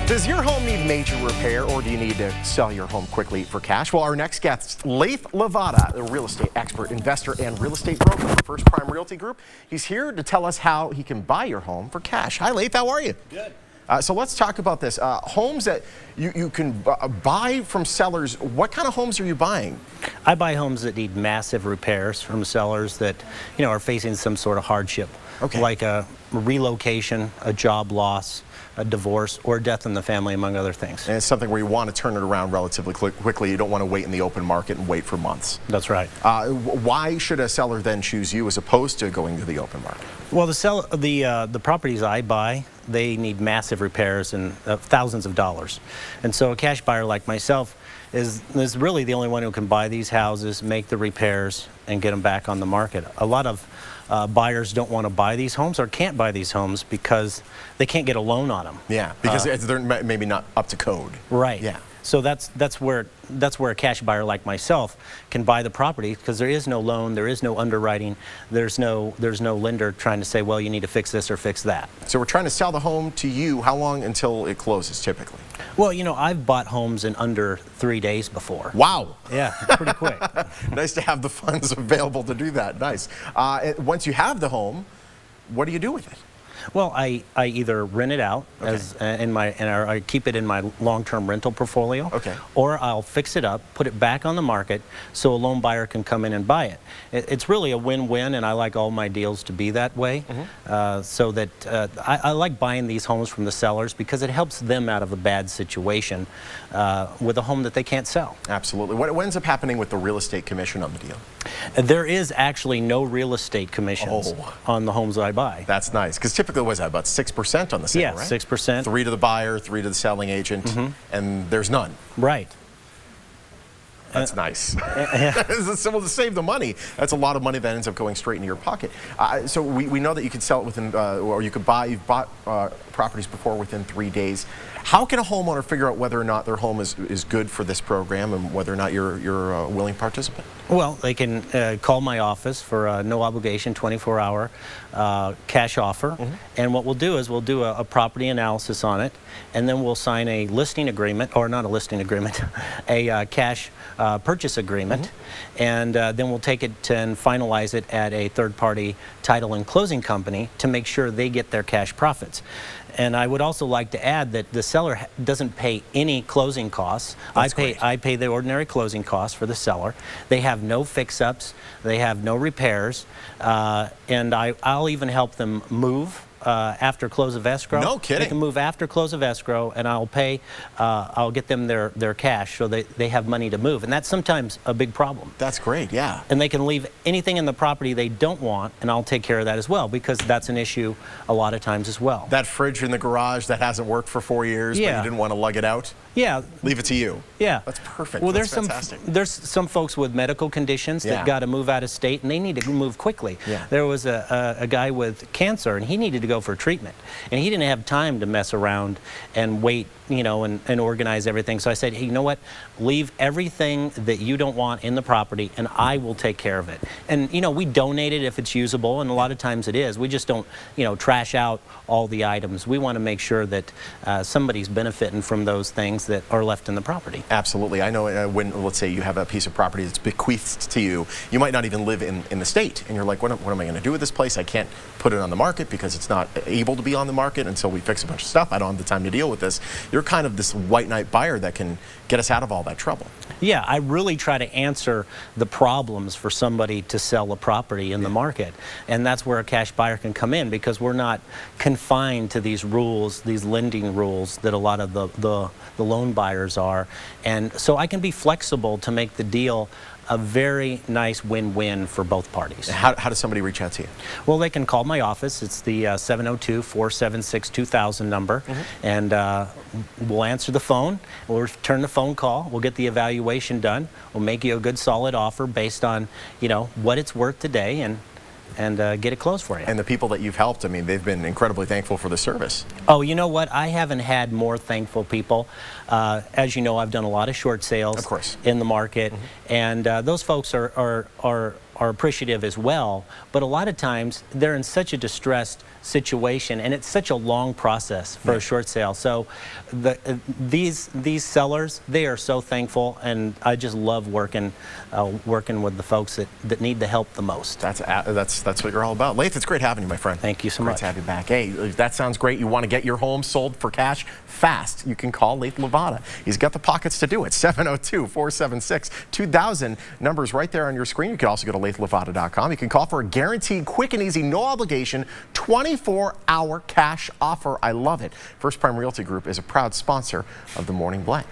Does your home need major repair, or do you need to sell your home quickly for cash? Well, our next guest, Lathe Lavada, a real estate expert, investor, and real estate broker for First Prime Realty Group. He's here to tell us how he can buy your home for cash. Hi, Lathe. How are you? Good. So let's talk about this. Homes that you can buy from sellers. What kind of homes are you buying? I buy homes that need massive repairs from sellers that, are facing some sort of hardship. Okay. Like a relocation, a job loss, a divorce, or death in the family, among other things. And it's something where you want to turn it around relatively quickly. You don't want to wait in the open market and wait for months. That's right. Why should a seller then choose you as opposed to going to the open market? Well, the properties I buy, they need massive repairs and thousands of dollars. And so a cash buyer like myself is really the only one who can buy these houses, make the repairs, and get them back on the market. A lot of buyers don't want to buy these homes or can't buy these homes because they can't get a loan on them. Yeah, because they're maybe not up to code. Right. Yeah. So that's where a cash buyer like myself can buy the property, because there is no loan, there is no underwriting, there's no lender trying to say, well, you need to fix this or fix that. So we're trying to sell the home to you. How long until it closes typically? Well, I've bought homes in under 3 days before. Wow. Yeah, pretty quick. Nice to have the funds available to do that. Nice. Once you have the home, what do you do with it? Well, I either rent it out, Okay. I keep it in my long-term rental portfolio, Okay. or I'll fix it up, put it back on the market so a loan buyer can come in and buy it. It's really a win-win, and I like all my deals to be that way. So that I like buying these homes from the sellers because it helps them out of a bad situation with a home that they can't sell. Absolutely. What ends up happening with the real estate commission on the deal? There is actually no real estate commissions on the homes that I buy. That's nice, because typically was that about 6% on the sale, Yeah, right? 6%. 3 to the buyer, 3 to the selling agent, and there's none. Right. That's nice. So to save the money, that's a lot of money that ends up going straight into your pocket. So we know that you can sell it within, or you've bought properties before within 3 days. How can a homeowner figure out whether or not their home is good for this program and whether or not you're a willing participant? Well, they can call my office for a no obligation 24-hour cash offer. And what we'll do is we'll do a property analysis on it, and then we'll sign a listing agreement, or not a listing agreement, a cash purchase agreement, and then we'll take it and finalize it at a third-party title and closing company to make sure they get their cash profits. And I would also like to add that the seller doesn't pay any closing costs. I pay the ordinary closing costs for the seller. They have no fix-ups, they have no repairs, and I'll even help them move after close of escrow. No kidding. They can move after close of escrow, and I'll get them their cash so they have money to move. And that's sometimes a big problem. That's great, yeah. And they can leave anything in the property they don't want, and I'll take care of that as well, because that's an issue a lot of times as well. That fridge in the garage that hasn't worked for 4 years, but you didn't want to lug it out? Yeah. Leave it to you. Yeah. That's perfect. Well, That's fantastic. there's some folks with medical conditions that got to move out of state, and they need to move quickly. Yeah. There was a guy with cancer, and he needed to go for treatment, and he didn't have time to mess around and wait, and organize everything. So I said, hey, you know what? Leave everything that you don't want in the property, and I will take care of it. And we donate it if it's usable, and a lot of times it is. We just don't, trash out all the items. We want to make sure that somebody's benefiting from those things that are left in the property. Absolutely. I know when, let's say you have a piece of property that's bequeathed to you, you might not even live in the state, and you're like, what am I going to do with this place? I can't put it on the market because it's not able to be on the market until we fix a bunch of stuff. I don't have the time to deal with this. You're kind of this white knight buyer that can get us out of all that trouble. Yeah, I really try to answer the problems for somebody to sell a property in the market, and that's where a cash buyer can come in, because we're not confined to these rules, these lending rules that a lot of the loan buyers are. And so I can be flexible to make the deal a very nice win-win for both parties. How does somebody reach out to you? Well, they can call my office. It's the 702-476-2000 number, and we'll answer the phone. We'll return the phone call. We'll get the evaluation done. We'll make you a good, solid offer based on, what it's worth today, and get it closed for you. And the people that you've helped, I mean, they've been incredibly thankful for the service. Oh, you know what? I haven't had more thankful people. As you know, I've done a lot of short sales, of course, in the market, and those folks are appreciative as well. But a lot of times they're in such a distressed situation, and it's such a long process for a short sale. So these sellers, they are so thankful, and I just love working with the folks that need the help the most. That's what you're all about. Lathe, it's great having you, my friend. Thank you so much. much. Great to have you back. Hey, if that sounds great. You want to get your home sold for cash fast, you can call Lathe Lavada. He's got the pockets to do it. 702-476-2000. Numbers right there on your screen. You can also go to lathelavada.com. You can call for a guaranteed, quick and easy, no obligation, 24-hour cash offer. I love it. First Prime Realty Group is a proud sponsor of the Morning Blend.